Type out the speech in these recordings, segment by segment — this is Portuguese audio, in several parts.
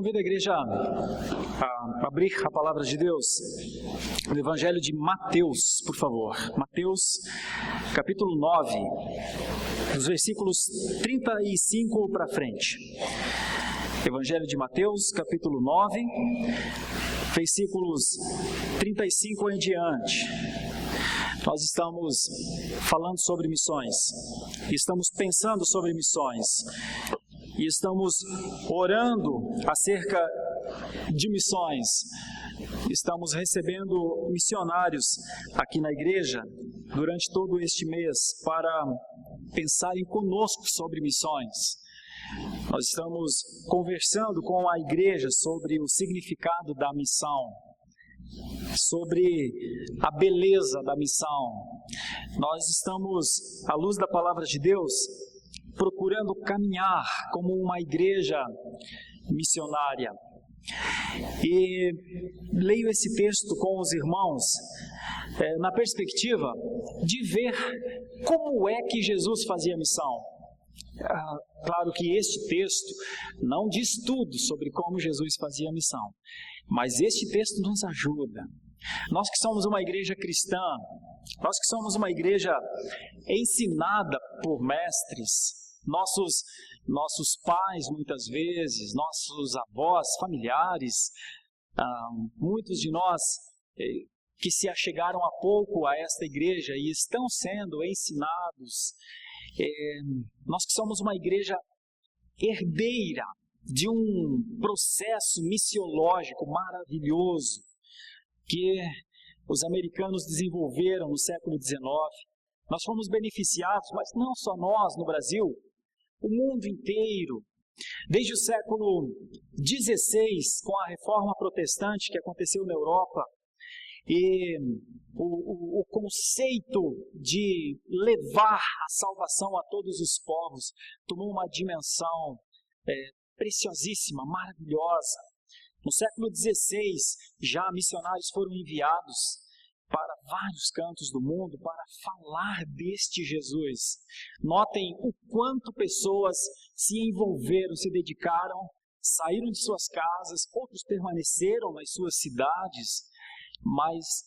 Convido a igreja a abrir a palavra de Deus no Evangelho de Mateus, por favor. Mateus, capítulo 9, dos versículos 35 para frente. Evangelho de Mateus, capítulo 9, versículos 35 em diante. Nós estamos falando sobre missões, estamos pensando sobre missões, e estamos orando acerca de missões. Estamos recebendo missionários aqui na igreja durante todo este mês para pensarem conosco sobre missões. Nós estamos conversando com a igreja sobre o significado da missão, sobre a beleza da missão. Nós estamos, à luz da palavra de Deus, procurando caminhar como uma igreja missionária. E leio esse texto com os irmãos na perspectiva de ver como é que Jesus fazia missão. Claro que este texto não diz tudo sobre como Jesus fazia missão, mas este texto nos ajuda. Nós que somos uma igreja cristã, nós que somos uma igreja ensinada por mestres, nossos pais muitas vezes, nossos avós, familiares, muitos de nós que se achegaram há pouco a esta igreja e estão sendo ensinados, nós que somos uma igreja herdeira de um processo missiológico maravilhoso que os americanos desenvolveram no século XIX. Nós fomos beneficiados, mas não só nós no Brasil, o mundo inteiro. Desde o século XVI, com a reforma protestante que aconteceu na Europa, e o conceito de levar a salvação a todos os povos tomou uma dimensão preciosíssima, maravilhosa. No século XVI, já missionários foram enviados para vários cantos do mundo para falar deste Jesus. Notem o quanto pessoas se envolveram, se dedicaram, saíram de suas casas, outros permaneceram nas suas cidades, mas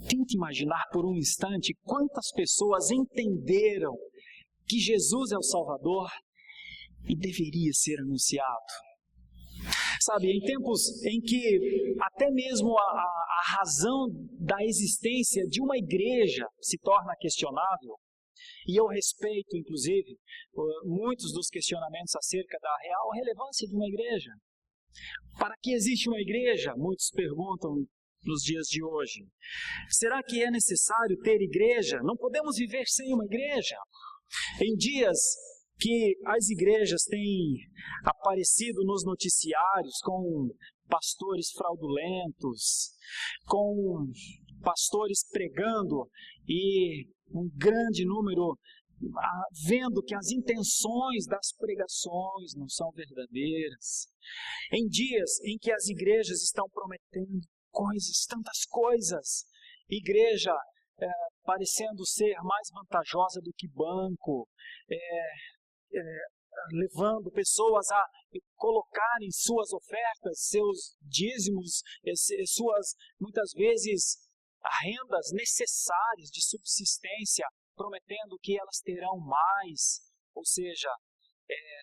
tente imaginar por um instante quantas pessoas entenderam que Jesus é o Salvador e deveria ser anunciado. Sabe, em tempos em que até mesmo a razão da existência de uma igreja se torna questionável, e eu respeito, inclusive, muitos dos questionamentos acerca da real relevância de uma igreja. Para que existe uma igreja? Muitos perguntam nos dias de hoje. Será que é necessário ter igreja? Não podemos viver sem uma igreja. Em dias que as igrejas têm aparecido nos noticiários com pastores fraudulentos, com pastores pregando e um grande número vendo que as intenções das pregações não são verdadeiras. Em dias em que as igrejas estão prometendo coisas, tantas coisas, igreja parecendo ser mais vantajosa do que banco, levando pessoas a colocarem suas ofertas, seus dízimos, suas, muitas vezes, rendas necessárias de subsistência, prometendo que elas terão mais, ou seja,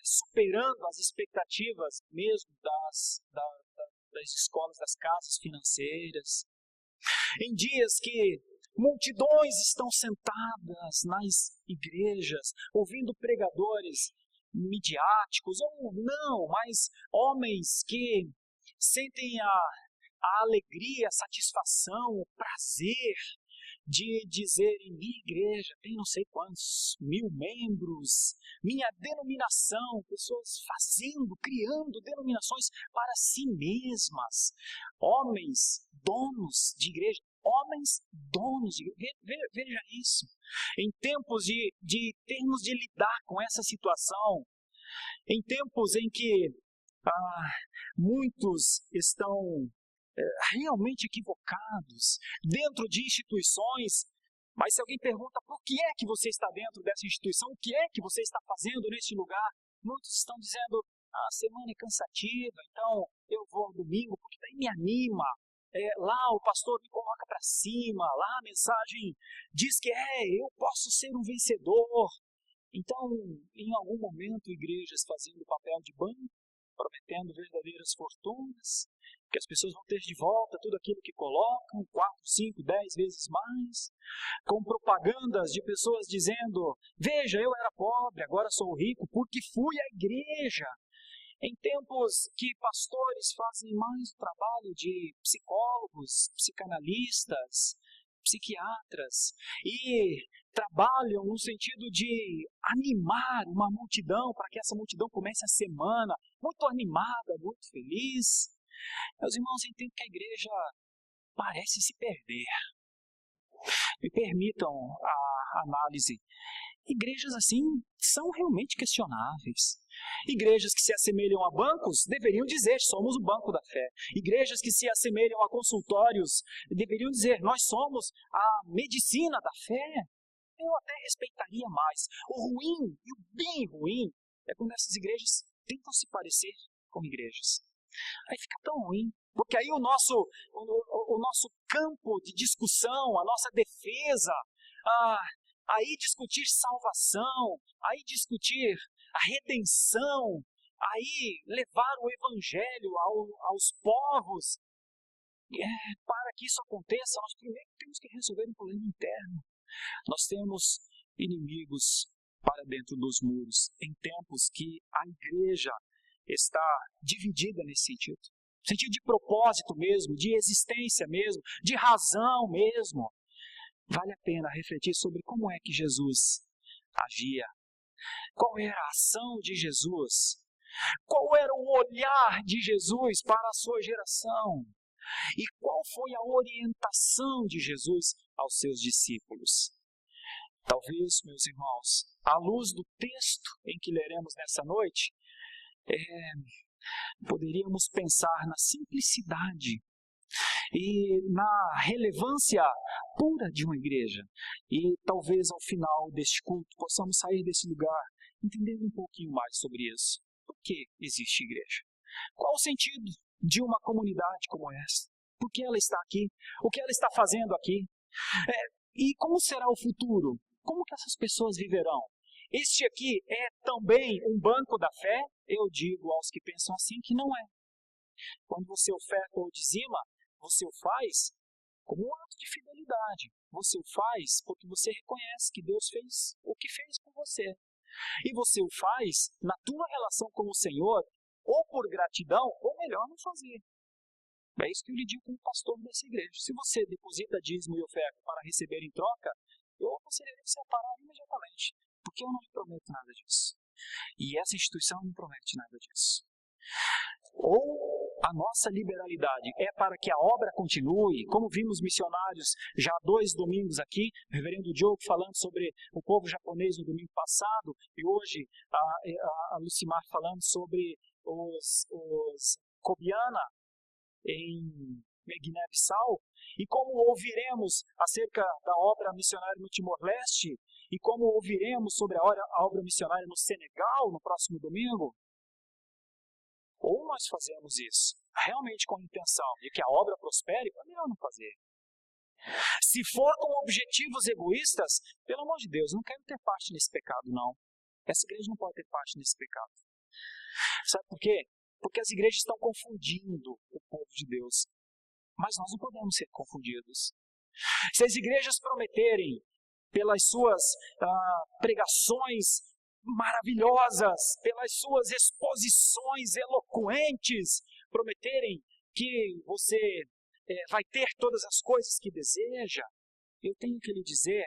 superando as expectativas mesmo das escolas, das casas financeiras. Em dias que multidões estão sentadas nas igrejas, ouvindo pregadores midiáticos, ou não, mas homens que sentem a alegria, a satisfação, o prazer de dizerem: minha igreja tem não sei quantos 1000 membros, minha denominação, pessoas criando denominações para si mesmas, homens donos de igreja, veja isso. Em tempos de termos de lidar com essa situação, em tempos em que muitos estão realmente equivocados dentro de instituições, mas se alguém pergunta por que é que você está dentro dessa instituição, o que é que você está fazendo neste lugar, muitos estão dizendo: a semana é cansativa, então eu vou ao domingo porque daí me anima. Lá o pastor me coloca para cima, lá a mensagem diz que eu posso ser um vencedor. Então, em algum momento, igrejas fazendo o papel de banco, prometendo verdadeiras fortunas, que as pessoas vão ter de volta tudo aquilo que colocam, 4, 5, 10 vezes mais, com propagandas de pessoas dizendo, veja, eu era pobre, agora sou rico, porque fui à igreja. Em tempos que pastores fazem mais o trabalho de psicólogos, psicanalistas, psiquiatras, e trabalham no sentido de animar uma multidão, para que essa multidão comece a semana muito animada, muito feliz. Meus irmãos, entendo que a igreja parece se perder. Me permitam a análise. Igrejas assim são realmente questionáveis. Igrejas que se assemelham a bancos deveriam dizer, somos o banco da fé. Igrejas que se assemelham a consultórios deveriam dizer, nós somos a medicina da fé. Eu até respeitaria mais. O ruim e o bem ruim é quando essas igrejas tentam se parecer com igrejas. Aí fica tão ruim, porque aí o nosso campo de discussão, a nossa defesa, aí discutir salvação, aí discutir a redenção, aí levar o evangelho aos povos. Para que isso aconteça, nós primeiro temos que resolver um problema interno. Nós temos inimigos para dentro dos muros, em tempos que a igreja está dividida nesse sentido. Sentido de propósito mesmo, de existência mesmo, de razão mesmo. Vale a pena refletir sobre como é que Jesus agia. Qual era a ação de Jesus? Qual era o olhar de Jesus para a sua geração? E qual foi a orientação de Jesus aos seus discípulos? Talvez, meus irmãos, à luz do texto em que leremos nessa noite, poderíamos pensar na simplicidade e na relevância pura de uma igreja. E talvez ao final deste culto possamos sair desse lugar entendendo um pouquinho mais sobre isso. Por que existe igreja? Qual o sentido de uma comunidade como essa? Por que ela está aqui? O que ela está fazendo aqui? E como será o futuro? Como que essas pessoas viverão? Este aqui é também um banco da fé? Eu digo aos que pensam assim que não é. Quando você oferta ou dizima, você o faz como um ato de fidelidade. Você o faz porque você reconhece que Deus fez o que fez por você. E você o faz na tua relação com o Senhor, ou por gratidão, ou melhor, não fazer. É isso que eu lhe digo como pastor dessa igreja. Se você deposita dízimo e oferta para receber em troca, eu aconselharia você a parar imediatamente, porque eu não lhe prometo nada disso. E essa instituição não promete nada disso. Ou a nossa liberalidade é para que a obra continue, como vimos missionários já há 2 domingos aqui, o reverendo Diogo falando sobre o povo japonês no domingo passado, e hoje a Lucimar falando sobre os Cobiana em Guiné-Bissau, e como ouviremos acerca da obra missionária no Timor-Leste, e como ouviremos sobre a obra missionária no Senegal no próximo domingo. Ou nós fazemos isso realmente com a intenção de que a obra prospere, é melhor não fazer. Se for com objetivos egoístas, pelo amor de Deus, não quero ter parte nesse pecado, não. Essa igreja não pode ter parte nesse pecado. Sabe por quê? Porque as igrejas estão confundindo o povo de Deus. Mas nós não podemos ser confundidos. Se as igrejas prometerem, pelas suas pregações maravilhosas, pelas suas exposições eloquentes, prometerem que você vai ter todas as coisas que deseja, eu tenho que lhe dizer,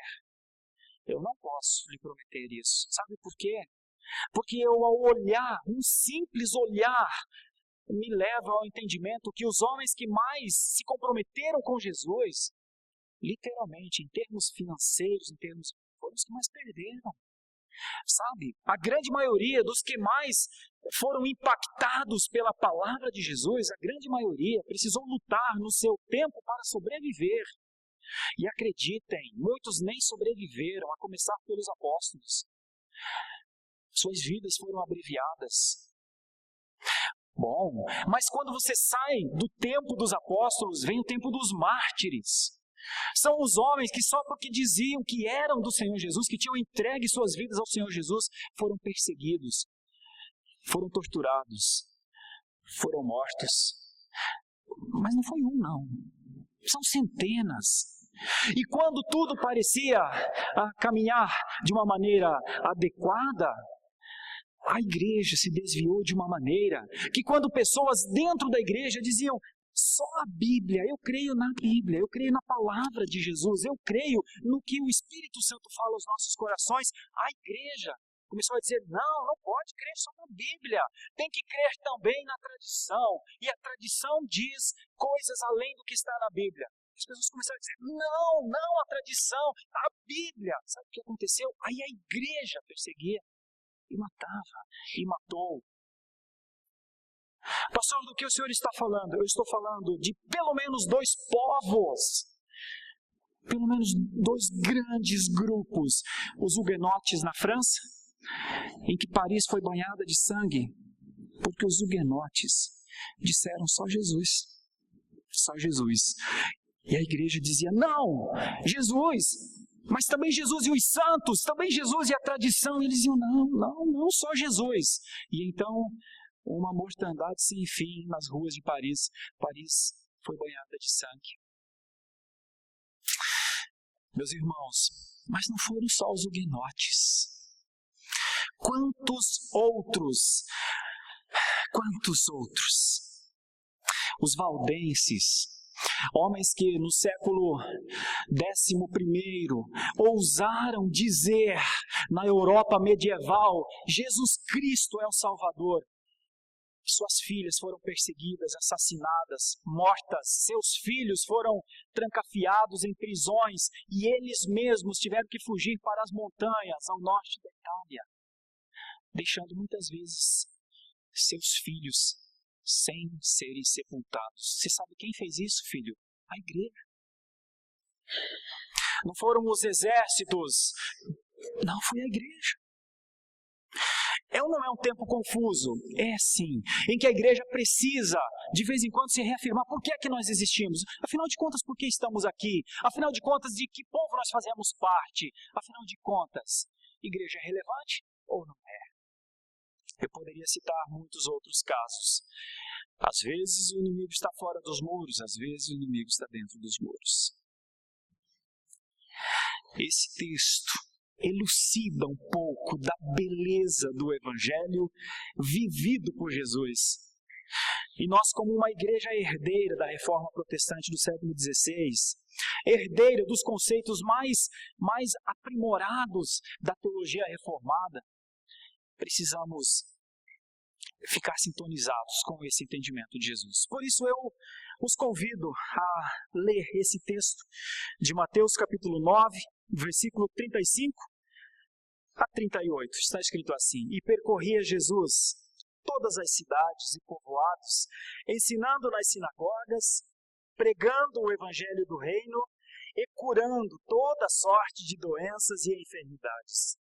eu não posso lhe prometer isso. Sabe por quê? Porque eu, ao olhar, um simples olhar, me leva ao entendimento que os homens que mais se comprometeram com Jesus, literalmente, em termos financeiros, foram os que mais perderam. Sabe, a grande maioria dos que mais foram impactados pela palavra de Jesus, a grande maioria precisou lutar no seu tempo para sobreviver. E acreditem, muitos nem sobreviveram, a começar pelos apóstolos. Suas vidas foram abreviadas. Bom, mas quando você sai do tempo dos apóstolos, vem o tempo dos mártires. São os homens que só porque diziam que eram do Senhor Jesus, que tinham entregue suas vidas ao Senhor Jesus, foram perseguidos, foram torturados, foram mortos. Mas não foi um, não. São centenas. E quando tudo parecia caminhar de uma maneira adequada, a igreja se desviou de uma maneira que quando pessoas dentro da igreja diziam: só a Bíblia, eu creio na Bíblia, eu creio na palavra de Jesus, eu creio no que o Espírito Santo fala aos nossos corações, a igreja começou a dizer: não pode crer só na Bíblia, tem que crer também na tradição, e a tradição diz coisas além do que está na Bíblia. As pessoas começaram a dizer: não a tradição, a Bíblia. Sabe o que aconteceu? Aí a igreja perseguia e matava, e matou. Pastor, do que o senhor está falando? Eu estou falando de pelo menos 2 povos, pelo menos 2 grandes grupos. Os huguenotes na França, em que Paris foi banhada de sangue, porque os huguenotes disseram só Jesus, só Jesus. E a igreja dizia: não, Jesus, mas também Jesus e os santos, também Jesus e a tradição. E eles diziam: não, só Jesus. E então, uma mortandade sem fim nas ruas de Paris. Paris foi banhada de sangue. Meus irmãos, mas não foram só os huguenotes. Quantos outros? Os valdenses, homens que no século XI ousaram dizer na Europa medieval: Jesus Cristo é o Salvador. Suas filhas foram perseguidas, assassinadas, mortas. Seus filhos foram trancafiados em prisões e eles mesmos tiveram que fugir para as montanhas ao norte da Itália, deixando muitas vezes seus filhos sem serem sepultados. Você sabe quem fez isso, filho? A igreja. Não foram os exércitos, não, foi a igreja. É ou não é um tempo confuso? É sim, em que a igreja precisa, de vez em quando, se reafirmar. Por que é que nós existimos? Afinal de contas, por que estamos aqui? Afinal de contas, de que povo nós fazemos parte? Afinal de contas, igreja é relevante ou não é? Eu poderia citar muitos outros casos. Às vezes o inimigo está fora dos muros, às vezes o inimigo está dentro dos muros. Esse texto elucida um pouco da beleza do Evangelho vivido por Jesus. E nós, como uma igreja herdeira da Reforma Protestante do século XVI, herdeira dos conceitos mais aprimorados da teologia reformada, precisamos ficar sintonizados com esse entendimento de Jesus. Por isso eu os convido a ler esse texto de Mateus capítulo 9, versículo 35 a 38. Está escrito assim: E percorria Jesus todas as cidades e povoados, ensinando nas sinagogas, pregando o evangelho do reino e curando toda sorte de doenças e enfermidades.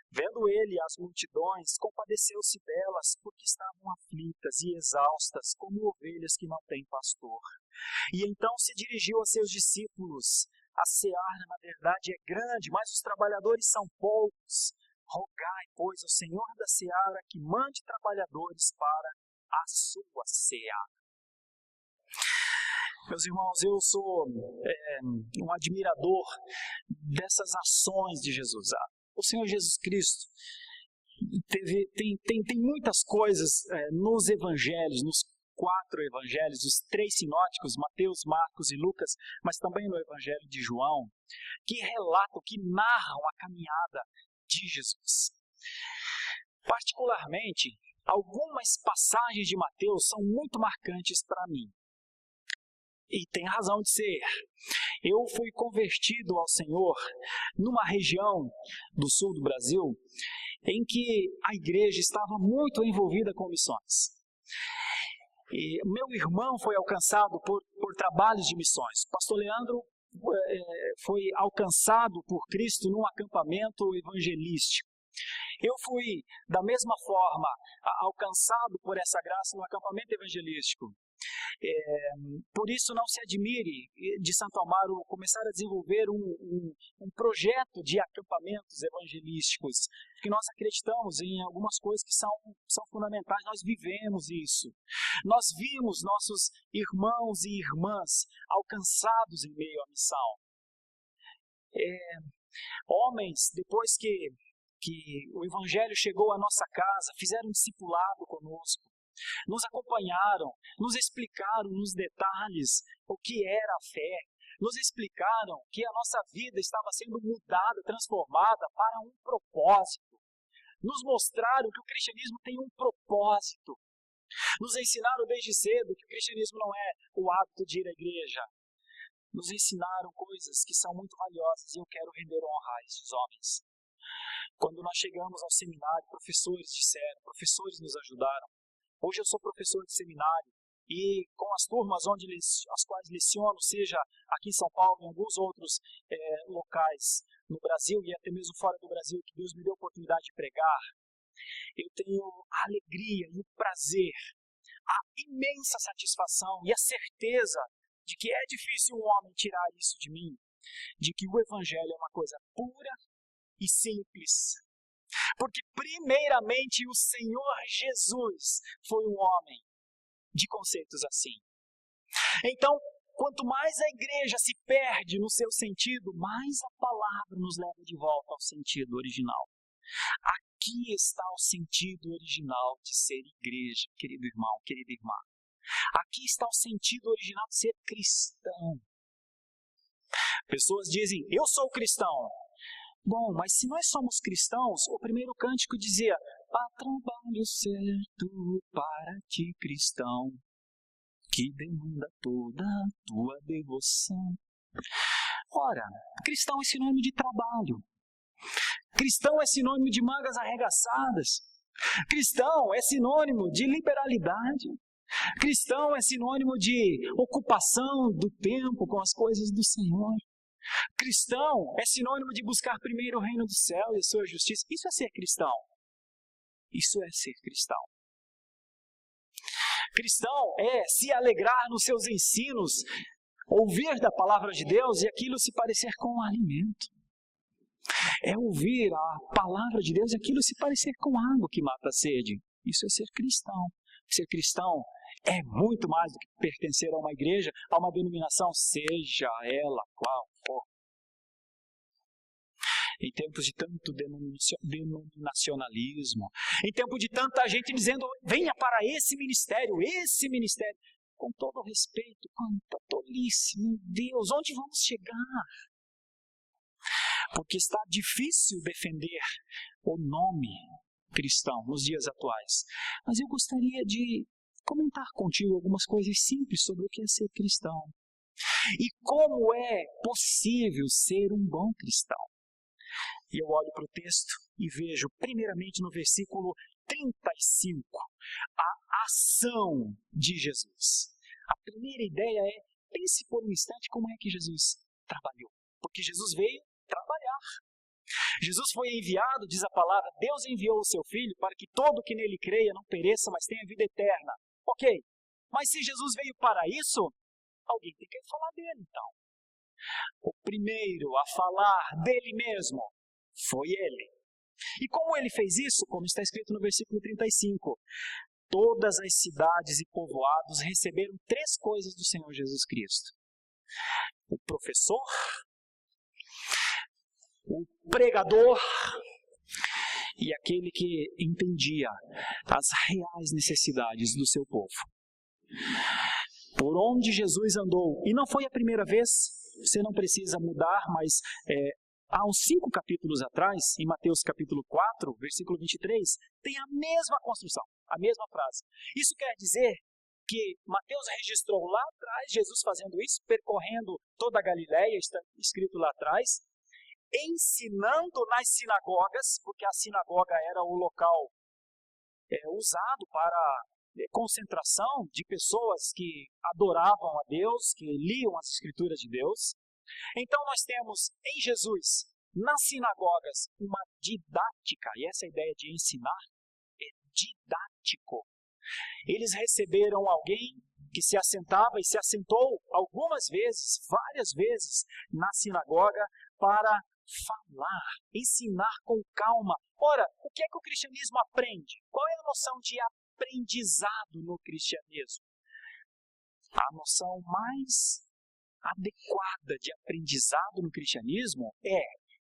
Vendo ele as multidões, compadeceu-se delas, porque estavam aflitas e exaustas, como ovelhas que não têm pastor. E então se dirigiu a seus discípulos: A seara, na verdade, é grande, mas os trabalhadores são poucos. Rogai, pois, ao Senhor da seara que mande trabalhadores para a sua seara. Meus irmãos, eu sou um admirador dessas ações de Jesus. O Senhor Jesus Cristo tem muitas coisas nos evangelhos, nos 4 evangelhos, os 3 sinóticos, Mateus, Marcos e Lucas, mas também no evangelho de João, que relatam, que narram a caminhada de Jesus. Particularmente, algumas passagens de Mateus são muito marcantes para mim. E tem razão de ser. Eu fui convertido ao Senhor numa região do sul do Brasil em que a igreja estava muito envolvida com missões. E meu irmão foi alcançado por trabalhos de missões. O pastor Leandro foi alcançado por Cristo num acampamento evangelístico. Eu fui, da mesma forma, alcançado por essa graça no acampamento evangelístico. Por isso, não se admire de Santo Amaro começar a desenvolver um projeto de acampamentos evangelísticos, porque nós acreditamos em algumas coisas que são fundamentais, nós vivemos isso. Nós vimos nossos irmãos e irmãs alcançados em meio à missão. Homens, depois que o Evangelho chegou à nossa casa, fizeram um discipulado conosco, nos acompanharam, nos explicaram nos detalhes o que era a fé, nos explicaram que a nossa vida estava sendo mudada, transformada para um propósito, nos mostraram que o cristianismo tem um propósito, nos ensinaram desde cedo que o cristianismo não é o hábito de ir à igreja, nos ensinaram coisas que são muito valiosas e eu quero render honra a esses homens. Quando nós chegamos ao seminário, professores disseram, professores nos ajudaram. Hoje eu sou professor de seminário e com as turmas as quais leciono, seja aqui em São Paulo, em alguns outros locais no Brasil e até mesmo fora do Brasil, que Deus me deu a oportunidade de pregar, eu tenho a alegria e o prazer, a imensa satisfação e a certeza de que é difícil um homem tirar isso de mim, de que o Evangelho é uma coisa pura e simples. Porque primeiramente o Senhor Jesus foi um homem de conceitos assim. Então, quanto mais a igreja se perde no seu sentido, mais a palavra nos leva de volta ao sentido original. Aqui está o sentido original de ser igreja, querido irmão, querida irmã. Aqui está o sentido original de ser cristão. Pessoas dizem, eu sou cristão. Bom, mas se nós somos cristãos, o primeiro cântico dizia, há trabalho certo para ti, cristão, que demanda toda a tua devoção. Ora, cristão é sinônimo de trabalho. Cristão é sinônimo de mangas arregaçadas. Cristão é sinônimo de liberalidade. Cristão é sinônimo de ocupação do tempo com as coisas do Senhor. Cristão é sinônimo de buscar primeiro o reino do céu e a sua justiça. Isso é ser cristão. Isso é ser cristão. Cristão é se alegrar nos seus ensinos, ouvir da palavra de Deus e aquilo se parecer com um alimento. É ouvir a palavra de Deus e aquilo se parecer com água que mata a sede. Isso é ser cristão. Ser cristão é muito mais do que pertencer a uma igreja, a uma denominação, seja ela qual for. Em tempos de tanto denominacionalismo, em tempo de tanta gente dizendo, venha para esse ministério, com todo respeito, quanta tolice, meu Deus, onde vamos chegar? Porque está difícil defender o nome cristão nos dias atuais. Mas eu gostaria de comentar contigo algumas coisas simples sobre o que é ser cristão. E como é possível ser um bom cristão. E eu olho para o texto e vejo, primeiramente no versículo 35, a ação de Jesus. A primeira ideia é, pense por um instante como é que Jesus trabalhou. Porque Jesus veio trabalhar. Jesus foi enviado, diz a palavra, Deus enviou o seu Filho para que todo que nele creia não pereça, mas tenha vida eterna. Ok, mas se Jesus veio para isso, alguém tem que falar dele então. O primeiro a falar dele mesmo foi ele. E como ele fez isso? Como está escrito no versículo 35, todas as cidades e povoados receberam 3 coisas do Senhor Jesus Cristo. O professor, o pregador e aquele que entendia as reais necessidades do seu povo. Por onde Jesus andou, e não foi a primeira vez, você não precisa mudar, mas há uns 5 capítulos atrás, em Mateus capítulo 4, versículo 23, tem a mesma construção, a mesma frase. Isso quer dizer que Mateus registrou lá atrás Jesus fazendo isso, percorrendo toda a Galileia, está escrito lá atrás, ensinando nas sinagogas, porque a sinagoga era o local usado para concentração de pessoas que adoravam a Deus, que liam as escrituras de Deus. Então nós temos em Jesus nas sinagogas uma didática, e essa ideia de ensinar é didático. Eles receberam alguém que se assentava e se assentou algumas vezes, várias vezes, na sinagoga para falar, ensinar com calma. Ora, o que é que o cristianismo aprende? Qual é a noção de aprendizado no cristianismo? A noção mais adequada de aprendizado no cristianismo é: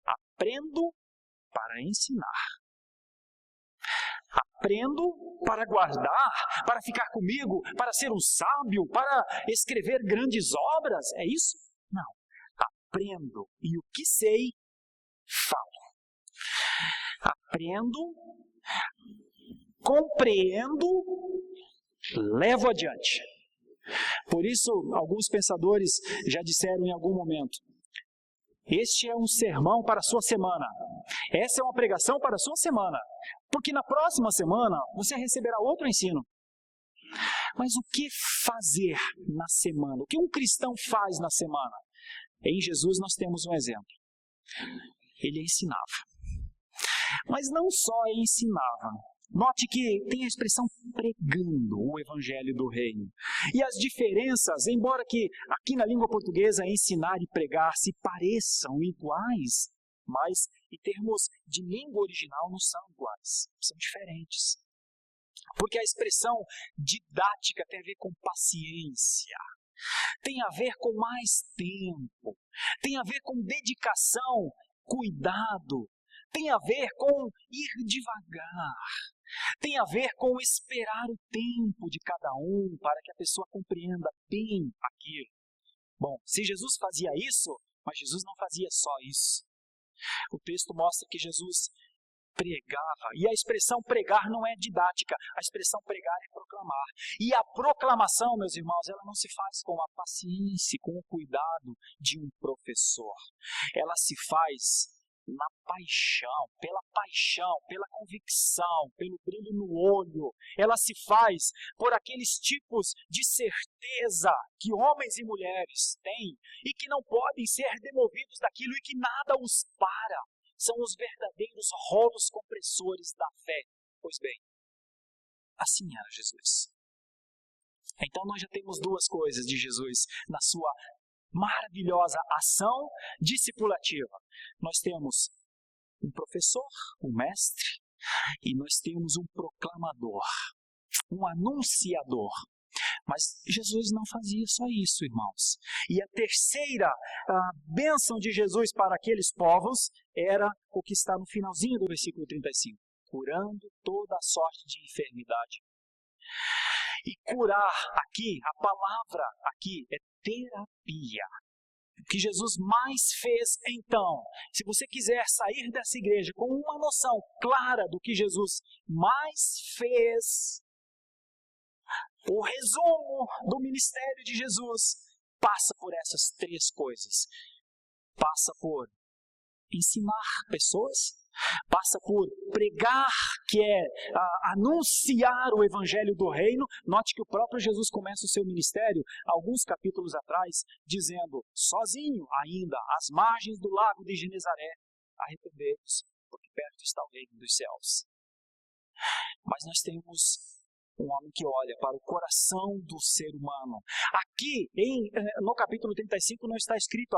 aprendo para ensinar. Aprendo para guardar, para ficar comigo, para ser um sábio, para escrever grandes obras. É isso? Não. Aprendo e o que sei, falo. Aprendo, compreendo, levo adiante. Por isso, alguns pensadores já disseram em algum momento: este é um sermão para a sua semana. Essa é uma pregação para a sua semana. Porque na próxima semana você receberá outro ensino. Mas o que fazer na semana? O que um cristão faz na semana? Em Jesus nós temos um exemplo. Ele ensinava. Mas não só ensinava. Note que tem a expressão pregando o evangelho do reino. E as diferenças, embora que aqui na língua portuguesa ensinar e pregar se pareçam iguais, mas em termos de língua original não são iguais, são diferentes. Porque a expressão didática tem a ver com paciência, tem a ver com mais tempo, tem a ver com dedicação, cuidado, tem a ver com ir devagar, tem a ver com esperar o tempo de cada um para que a pessoa compreenda bem aquilo. Bom, se Jesus fazia isso, mas Jesus não fazia só isso. O texto mostra que Jesus pregava, e a expressão pregar não é didática, a expressão pregar é proclamar. E a proclamação, meus irmãos, ela não se faz com a paciência, com o cuidado de um professor. Ela se faz na paixão, pela convicção, pelo brilho no olho. Ela se faz por aqueles tipos de certeza que homens e mulheres têm e que não podem ser demovidos daquilo e que nada os para. São os verdadeiros rolos compressores da fé. Pois bem, assim era Jesus. Então nós já temos duas coisas de Jesus na sua maravilhosa ação discipulativa. Nós temos um professor, um mestre, e nós temos um proclamador, um anunciador. Mas Jesus não fazia só isso, irmãos. E a terceira bênção de Jesus para aqueles povos era o que está no finalzinho do versículo 35. Curando toda a sorte de enfermidade. E curar aqui, a palavra aqui é terapia. O que Jesus mais fez então, se você quiser sair dessa igreja com uma noção clara do que Jesus mais fez, o resumo do ministério de Jesus passa por essas três coisas. Passa por ensinar pessoas, passa por pregar, que é anunciar o evangelho do reino. Note que o próprio Jesus começa o seu ministério, alguns capítulos atrás, dizendo, sozinho ainda, às margens do lago de Genezaré, arrependei-vos, porque perto está o reino dos céus. Mas nós temos um homem que olha para o coração do ser humano. Aqui, no capítulo 35, não está escrito,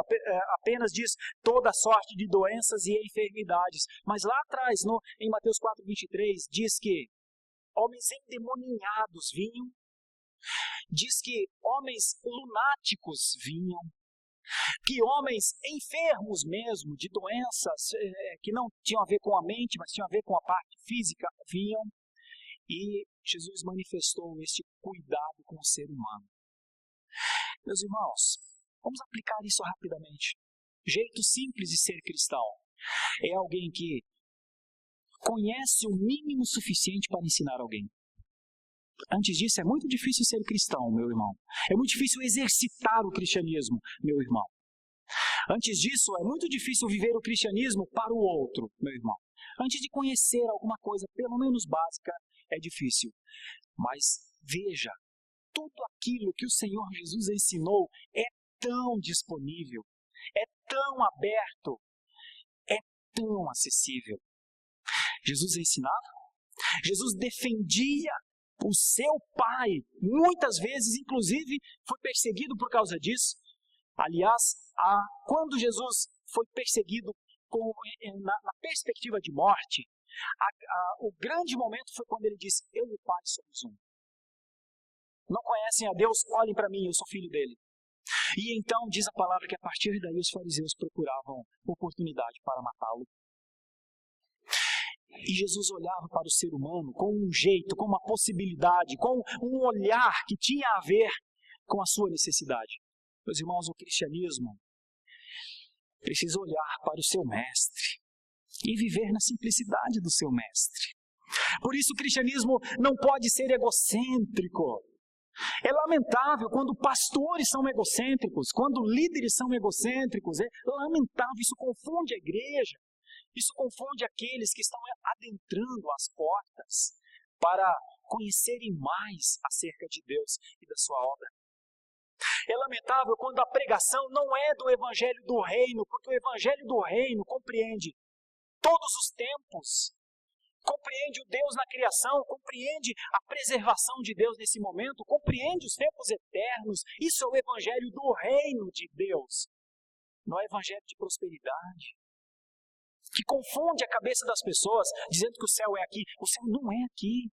apenas diz toda sorte de doenças e enfermidades. Mas lá atrás, em Mateus 4:23, diz que homens endemoniados vinham, diz que homens lunáticos vinham, que homens enfermos mesmo, de doenças que não tinham a ver com a mente, mas tinham a ver com a parte física, vinham. E Jesus manifestou este cuidado com o ser humano. Meus irmãos, vamos aplicar isso rapidamente. Jeito simples de ser cristão é alguém que conhece o mínimo suficiente para ensinar alguém. Antes disso, é muito difícil ser cristão, meu irmão. É muito difícil exercitar o cristianismo, meu irmão. Antes disso, é muito difícil viver o cristianismo para o outro, meu irmão. Antes de conhecer alguma coisa, pelo menos básica, é difícil. Mas veja, tudo aquilo que o Senhor Jesus ensinou é tão disponível, é tão aberto, tão acessível. Jesus ensinava, Jesus defendia o seu Pai, muitas vezes, inclusive, foi perseguido por causa disso. Aliás, quando Jesus foi perseguido na perspectiva de morte, o grande momento foi quando ele disse: eu e o Pai somos um. Não conhecem a Deus? Olhem para mim, eu sou filho dele. E então diz a palavra que a partir daí os fariseus procuravam oportunidade para matá-lo. E Jesus olhava para o ser humano com um jeito, com uma possibilidade, com um olhar que tinha a ver com a sua necessidade. Meus irmãos, o cristianismo precisa olhar para o seu mestre e viver na simplicidade do seu mestre. Por isso o cristianismo não pode ser egocêntrico. É lamentável quando pastores são egocêntricos, quando líderes são egocêntricos. É lamentável, isso confunde a igreja. Isso confunde aqueles que estão adentrando as portas para conhecerem mais acerca de Deus e da sua obra. É lamentável quando a pregação não é do Evangelho do Reino, porque o Evangelho do Reino compreende todos os tempos, compreende o Deus na criação, compreende a preservação de Deus nesse momento, compreende os tempos eternos. Isso é o Evangelho do Reino de Deus, não é Evangelho de prosperidade, que confunde a cabeça das pessoas, dizendo que o céu é aqui. O céu não é aqui.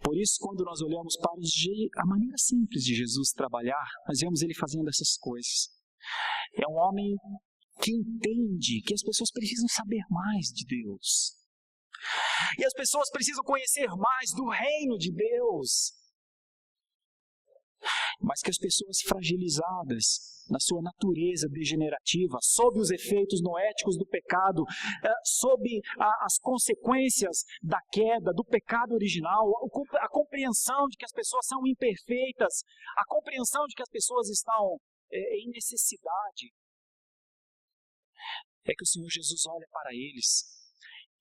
Por isso, quando nós olhamos para a maneira simples de Jesus trabalhar, nós vemos ele fazendo essas coisas. É um homem que entende que as pessoas precisam saber mais de Deus. E as pessoas precisam conhecer mais do reino de Deus. Mas que as pessoas fragilizadas na sua natureza degenerativa, sob os efeitos noéticos do pecado, sob as consequências da queda, do pecado original, a compreensão de que as pessoas são imperfeitas, a compreensão de que as pessoas estão em necessidade, é que o Senhor Jesus olha para eles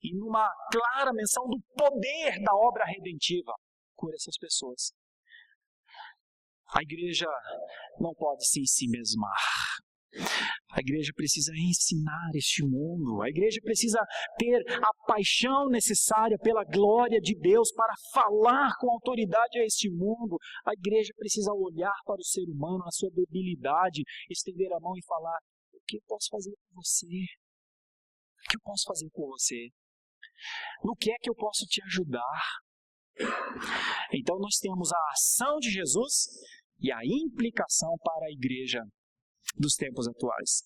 e, numa clara menção do poder da obra redentiva, cura essas pessoas. A igreja não pode se ensimesmar. A igreja precisa ensinar este mundo. A igreja precisa ter a paixão necessária pela glória de Deus para falar com autoridade a este mundo. A igreja precisa olhar para o ser humano, na sua debilidade, estender a mão e falar: o que eu posso fazer por você? O que eu posso fazer por você? No que é que eu posso te ajudar? Então nós temos a ação de Jesus e a implicação para a igreja dos tempos atuais.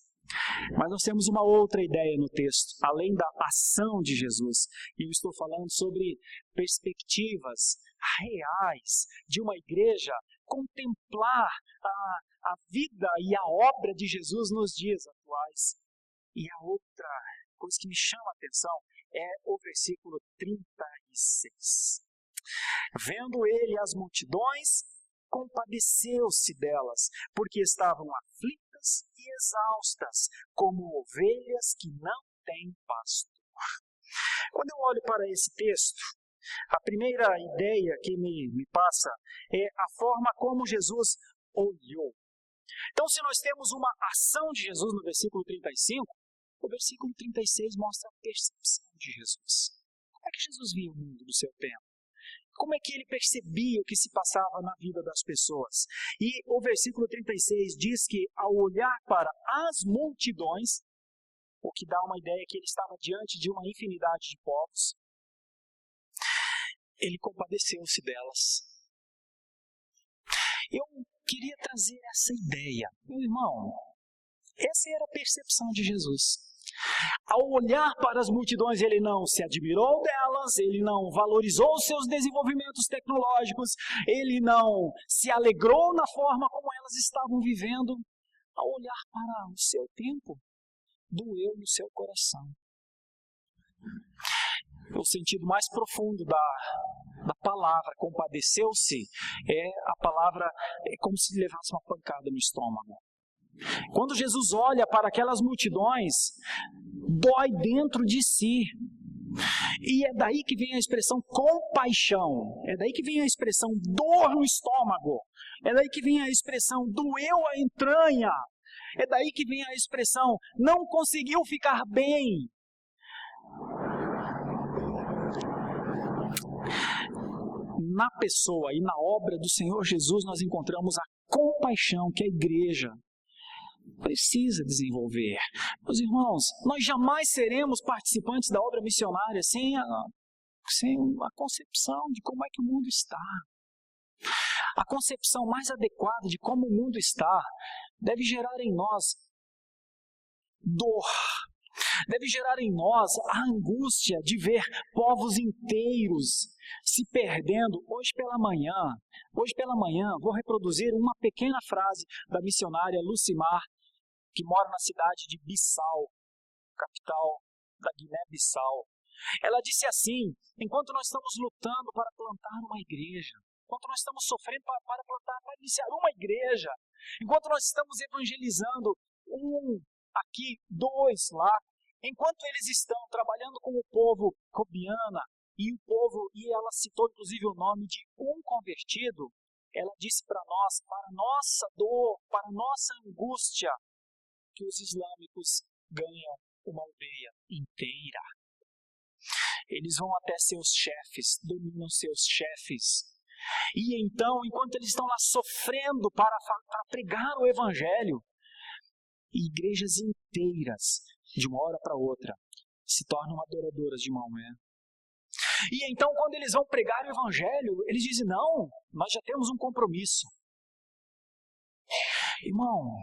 Mas nós temos uma outra ideia no texto, além da ação de Jesus. E eu estou falando sobre perspectivas reais de uma igreja contemplar a vida e a obra de Jesus nos dias atuais. E a outra coisa que me chama a atenção é o versículo 36. Vendo ele as multidões, compadeceu-se delas, porque estavam aflitas e exaustas, como ovelhas que não têm pastor. Quando eu olho para esse texto, a primeira ideia que me passa é a forma como Jesus olhou. Então, se nós temos uma ação de Jesus no versículo 35, o versículo 36 mostra a percepção de Jesus. Como é que Jesus via o mundo do seu tempo? Como é que ele percebia o que se passava na vida das pessoas? E o versículo 36 diz que, ao olhar para as multidões, o que dá uma ideia que ele estava diante de uma infinidade de povos, ele compadeceu-se delas. Eu queria trazer essa ideia. Meu irmão, essa era a percepção de Jesus. Ao olhar para as multidões, ele não se admirou delas, ele não valorizou os seus desenvolvimentos tecnológicos, ele não se alegrou na forma como elas estavam vivendo. Ao olhar para o seu tempo, doeu no seu coração. O sentido mais profundo da palavra compadeceu-se é a palavra, é como se levasse uma pancada no estômago. Quando Jesus olha para aquelas multidões, dói dentro de si. E é daí que vem a expressão compaixão. É daí que vem a expressão dor no estômago. É daí que vem a expressão doeu a entranha. É daí que vem a expressão, não conseguiu ficar bem. Na pessoa e na obra do Senhor Jesus, nós encontramos a compaixão que a igreja precisa desenvolver. Meus irmãos, nós jamais seremos participantes da obra missionária sem a concepção de como é que o mundo está. A concepção mais adequada de como o mundo está deve gerar em nós dor, deve gerar em nós a angústia de ver povos inteiros se perdendo. Hoje pela manhã, vou reproduzir uma pequena frase da missionária Lucimar, que mora na cidade de Bissau, capital da Guiné-Bissau. Ela disse assim: enquanto nós estamos lutando para plantar uma igreja, enquanto nós estamos sofrendo para iniciar uma igreja, enquanto nós estamos evangelizando aqui, 2 lá, enquanto eles estão trabalhando com o povo cobiana, e ela citou inclusive o nome de um convertido, ela disse para nós, para nossa dor, para nossa angústia, que os islâmicos ganham uma aldeia inteira. Eles vão até seus chefes, dominam seus chefes. E então, enquanto eles estão lá sofrendo para pregar o evangelho, igrejas inteiras, de uma hora para outra, se tornam adoradoras de Maomé. E então, quando eles vão pregar o evangelho, eles dizem: não, nós já temos um compromisso. Irmão,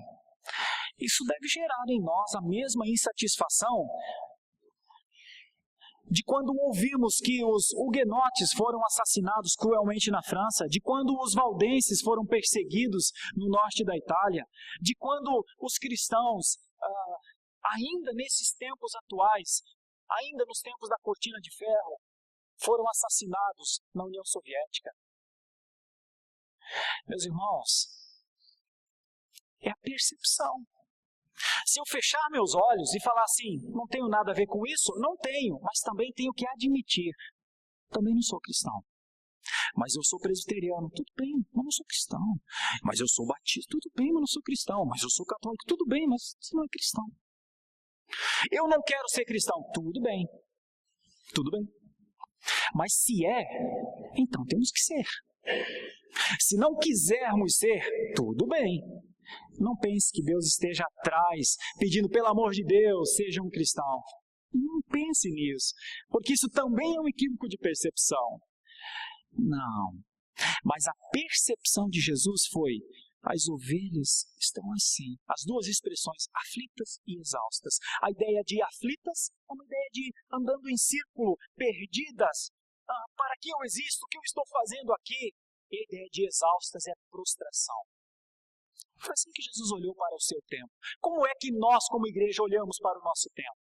isso deve gerar em nós a mesma insatisfação de quando ouvimos que os huguenotes foram assassinados cruelmente na França, de quando os valdenses foram perseguidos no norte da Itália, de quando os cristãos, ainda nesses tempos atuais, ainda nos tempos da Cortina de Ferro, foram assassinados na União Soviética. Meus irmãos, é a percepção. Se eu fechar meus olhos e falar assim, não tenho nada a ver com isso, não tenho, mas também tenho que admitir, também não sou cristão. Mas eu sou presbiteriano, tudo bem, mas não sou cristão. Mas eu sou batista, tudo bem, mas não sou cristão. Mas eu sou católico, tudo bem, mas você não é cristão. Eu não quero ser cristão, tudo bem, tudo bem. Mas se é, então temos que ser. Se não quisermos ser, tudo bem. Não pense que Deus esteja atrás, pedindo, pelo amor de Deus, seja um cristão. Não pense nisso, porque isso também é um equívoco de percepção. Não. Mas a percepção de Jesus foi: as ovelhas estão assim. As 2 expressões, aflitas e exaustas. A ideia de aflitas é uma ideia de andando em círculo, perdidas. Para que eu existo? O que eu estou fazendo aqui? E a ideia de exaustas é prostração. Foi assim que Jesus olhou para o seu tempo. Como é que nós, como igreja, olhamos para o nosso tempo?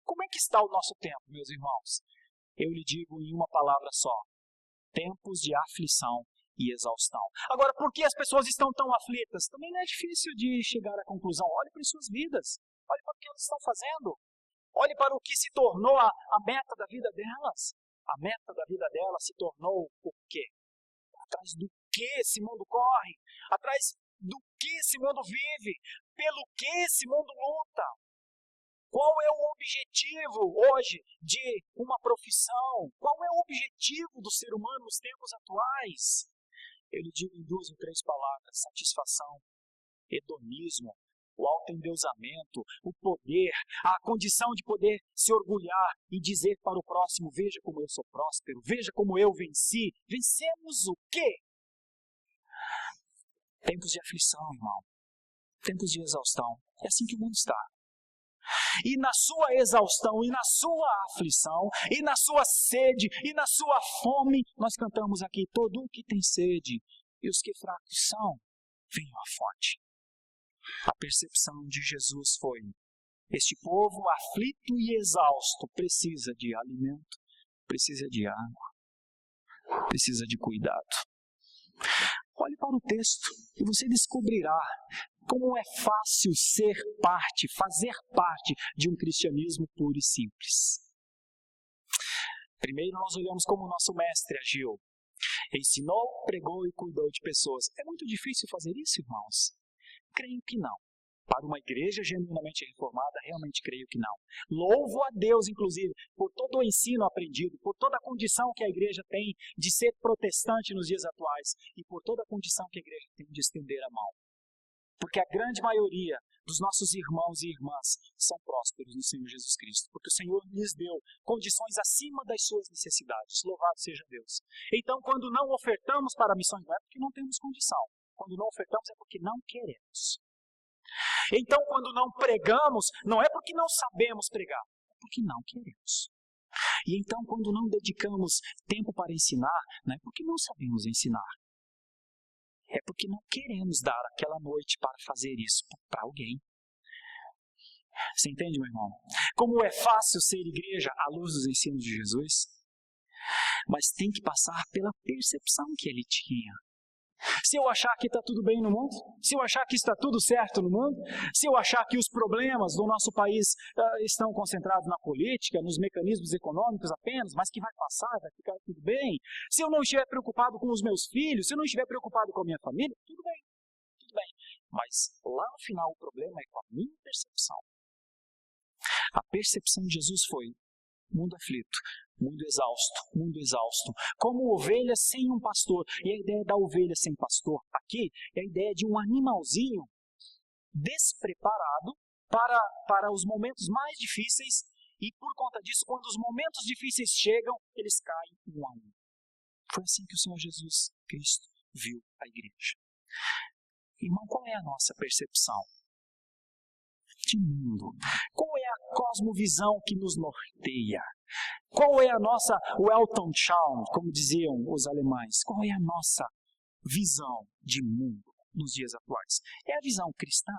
Como é que está o nosso tempo, meus irmãos? Eu lhe digo em uma palavra só: tempos de aflição e exaustão. Agora, por que as pessoas estão tão aflitas? Também não é difícil de chegar à conclusão. Olhe para as suas vidas. Olhe para o que elas estão fazendo. Olhe para o que se tornou a meta da vida delas. A meta da vida delas se tornou o quê? Atrás do que esse mundo corre? Atrás do que esse mundo vive? Pelo que esse mundo luta? Qual é o objetivo hoje de uma profissão? Qual é o objetivo do ser humano nos tempos atuais? Eu lhe digo em 2 ou 3 palavras: satisfação, hedonismo, o autoendeusamento, o poder, a condição de poder se orgulhar e dizer para o próximo: veja como eu sou próspero, veja como eu venci. Vencemos o quê? Tempos de aflição, irmão. Tempos de exaustão. É assim que o mundo está. E na sua exaustão, e na sua aflição, e na sua sede, e na sua fome, nós cantamos aqui: todo o que tem sede, e os que fracos são, venham à fonte. A percepção de Jesus foi: este povo aflito e exausto precisa de alimento, precisa de água, precisa de cuidado. Olhe para o texto e você descobrirá como é fácil ser parte, fazer parte de um cristianismo puro e simples. Primeiro nós olhamos como o nosso mestre agiu. Ensinou, pregou e cuidou de pessoas. É muito difícil fazer isso, irmãos? Creio que não. Para uma igreja genuinamente reformada, realmente creio que não. Louvo a Deus, inclusive, por todo o ensino aprendido, por toda a condição que a igreja tem de ser protestante nos dias atuais e por toda a condição que a igreja tem de estender a mão. Porque a grande maioria dos nossos irmãos e irmãs são prósperos no Senhor Jesus Cristo, porque o Senhor lhes deu condições acima das suas necessidades. Louvado seja Deus. Então, quando não ofertamos para missões, não é porque não temos condição. Quando não ofertamos é porque não queremos. Então, quando não pregamos, não é porque não sabemos pregar, é porque não queremos. E então, quando não dedicamos tempo para ensinar, não é porque não sabemos ensinar. É porque não queremos dar aquela noite para fazer isso para alguém. Você entende, meu irmão? Como é fácil ser igreja à luz dos ensinos de Jesus, mas tem que passar pela percepção que ele tinha. Se eu achar que está tudo bem no mundo, se eu achar que está tudo certo no mundo, se eu achar que os problemas do nosso país estão concentrados na política, nos mecanismos econômicos apenas, mas que vai passar, vai ficar tudo bem, se eu não estiver preocupado com os meus filhos, se eu não estiver preocupado com a minha família, tudo bem, tudo bem. Mas lá no final o problema é com a minha percepção. A percepção de Jesus foi: mundo aflito, mundo exausto, como ovelha sem um pastor. E a ideia da ovelha sem pastor aqui é a ideia de um animalzinho despreparado para os momentos mais difíceis, e por conta disso, quando os momentos difíceis chegam, eles caem um a um. Foi assim que o Senhor Jesus Cristo viu a igreja. Irmão, qual é a nossa percepção de mundo? Qual é a cosmovisão que nos norteia? Qual é a nossa Weltanschauung, como diziam os alemães? Qual é a nossa visão de mundo nos dias atuais? É a visão cristã.